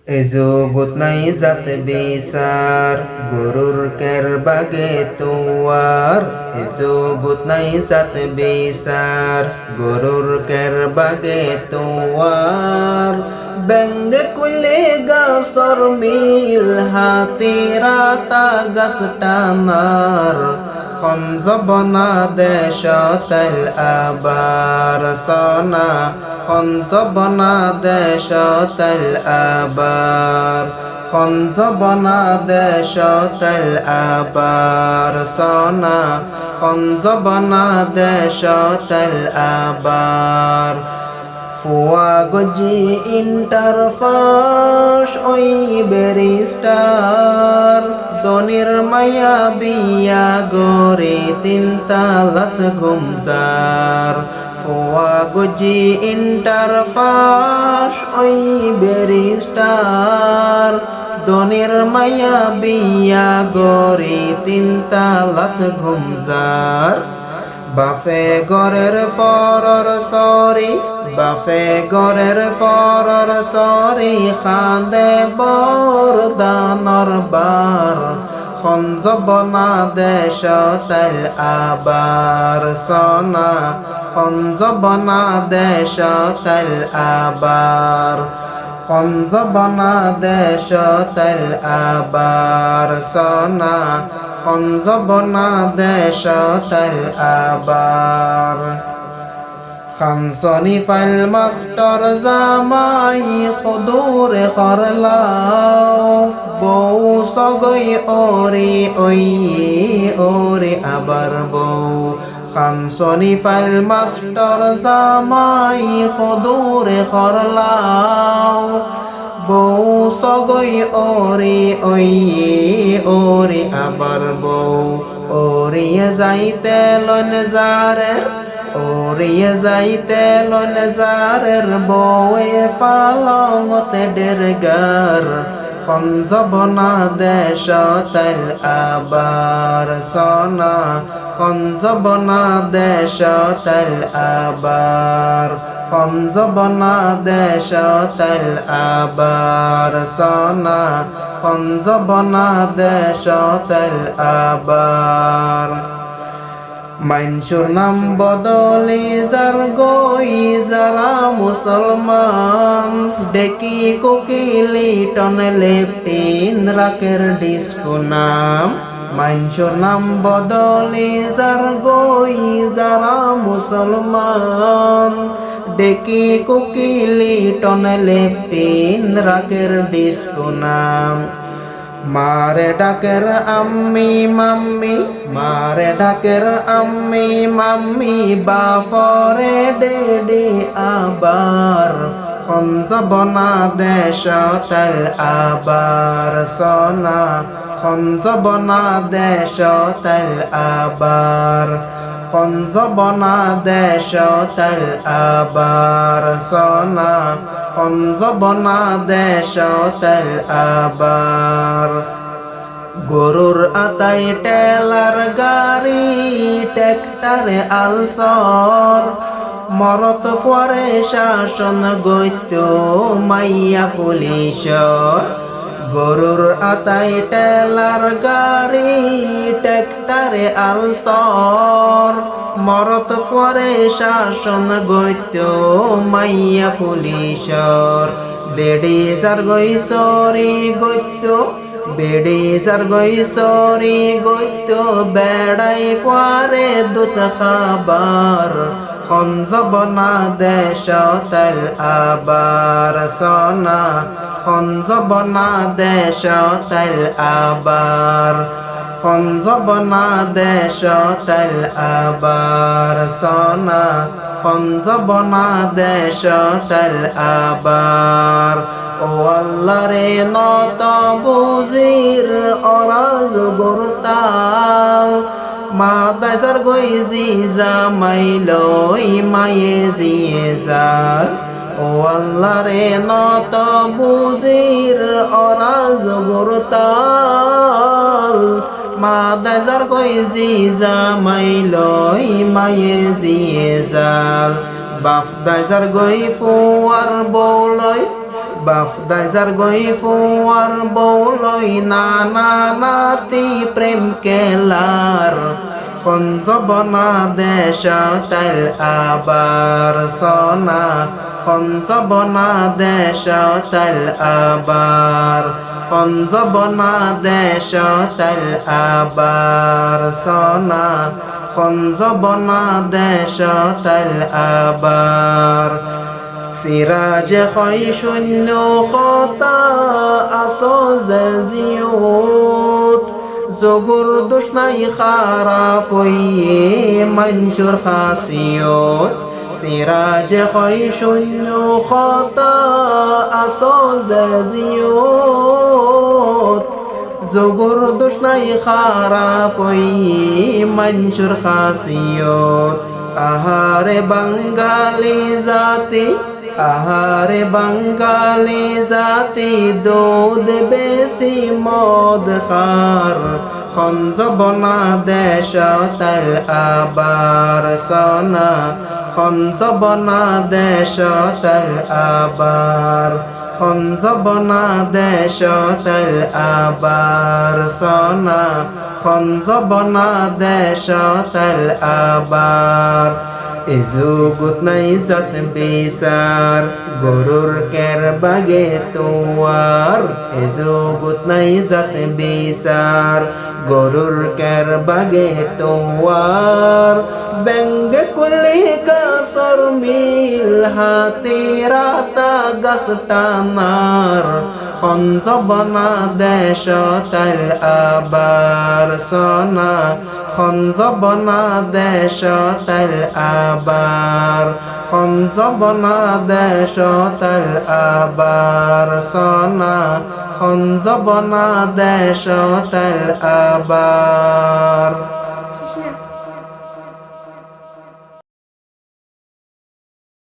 এজগত নাই জাত বিচার গরুর কের বাগে তোয়ার এজগত নাই জাত বিচার গরুর কের বাগে তোয়ার ব্যঙ্গে কুলে গাছর মিল হাতিরা তা গাছ টানার খঞ্জবনা দেশ তেল আবার সনা খঞ্জবনা দেশ তেল আবার খঞ্জবনা দেশ তেল আবার সনা খঞ্জবনা দেশ তেল আবার ফুয়া গজি ইন্টারফাস ওই ব্যারিস্টার দনির মায়া বিয়া গরে তিন তালাত গুমদার ফুয়া গজি ইন্টারফাস ওই ব্যারিস্টার দনির মায়া বিয়া গরে তিন তালাত গুমদার বাফে গরের ফরর সরি বাফে গরের ফরর সরি খান্দে বর দানর বার খঞ্জবনা দেশ তেল আবার সনা খঞ্জবনা দেশ তেল আবার খঞ্জবনা দেশ তেল আবার সনা খঞ্জবনা দেশ তেল আবার খানসনি ফাইল মাস্টার জামাই খদুরে করলাও বউ সগই ওরে ওই ওরে আবার বউ খানসনি ফাইল মাস্টার জামাই খদুরে করলাও বউ সগই ওরে ওই ওরে আবার বউ ওরিয়ে যাইতে লন যারে ওরিয়ে যাইতে লন যারের বউয়ে ফালঙতে ডেরগার খঞ্জবনা দেশ তেল আবার সনা খঞ্জবনা দেশ তেল আবার খঞ্জবনা দেশ তেল আবার সনা খঞ্জবনা দেশ তেল আবার মাইনসুর নাম বদলে যার গই যারা মুসলমান ডেকি কোকিলি টনলে পিন রাকের ডিস্কো নাম মাইনসুর নাম বদলে যার গই যারা মুসলমান ডেকি কোকিলি টনলে পিন রাকের ডিস্কো নাম মারে ডাকের আম্মি মাম্মি মারে ডাকের আম্মি মাম্মি বাফরে ডেডি আবার খঞ্জবনা দেশ তেল আবার সনা খঞ্জবনা দেশ তেল আবার খঞ্জবনা দেশ তেল আবার সনা খঞ্জবনা দেশ তেল আবার গরুর আতাই টেলার গাড়ি ট্যাক্টারে আলসর মরত পরে শাসন গৈত্য মাইয়া পুলিশর গরুর আতাই টেলার গাড়ি ট্যাক্টারে আলসর মরত পরে শাসন গৈত্য মাইয়া পুলিশর বেড়ি যার গৈসরি গৈত্য বেড়ি যার গৈসরি গৈত্য বেড়াই পরে দুত খাবার খঞ্জবনা দেশ তেল আবার সনা খঞ্জবনা দেশ তেল আবার খঞ্জবনা দেশ তেল আবার সনা খঞ্জবনা দেশ তেল আবার ও আল্লাহ রে নত বুজির অরাজ গুরতাল মা দাজার গই জি জামাইলই মায়ে জিয়ে যার ও আল্লাহ রে নত বুজির অরাজ গুরতাল মা দাজার গই জি জামাইলই মায়ে জিয়ে যার বাপ দাজার গই ফুয়ার বৌলই বাপ দাইজার গই ফুয়ার বৌলই নানা নাতি প্রেম কেলার খঞ্জবনা দেশ তাইল আবার সনা খঞ্জবনা দেশ তাইল আবার খঞ্জবনা দেশ তাইল আবার সনা খঞ্জবনা দেশ তাইল আবার সিরাজ খয় শূন্য খতা আসো জিয়ত জগুর দুশ্নাই খারাপ হইয়ে মঞ্জুর খাসিয়ত সিরাজ খয় শূন্য খতা আসো জিয়ত জগুর দুশ্নাই খারাপ হইয়ে মঞ্জুর খাসিয়ত আহারে বাঙালি জাতি আহারে বাঙালি জাতি দুধ বেশি মদ খার খঞ্জবনা দেশ তাইল আবার সনা খঞ্জবনা দেশ তাইল আবার খঞ্জবনা দেশ তাইল আবার সনা খঞ্জবনা দেশ তাইল আবার এজুগুত নাই জাত বিচার গরুর কের বাগে তোয়ার এজুগুত নাই জাত বিচার গরুর কের বাগে তোয়ার ব্যঙ্গ কুলি কাসর মিল হাতে রাতা গাছ টানার খঞ্জবনা দেশ তাইল আবার সনা খঞ্জবনা দেশ তাইল আবার খঞ্জবনা দেশ তাইল আবার সনা খঞ্জবনা দেশ তাইল আবার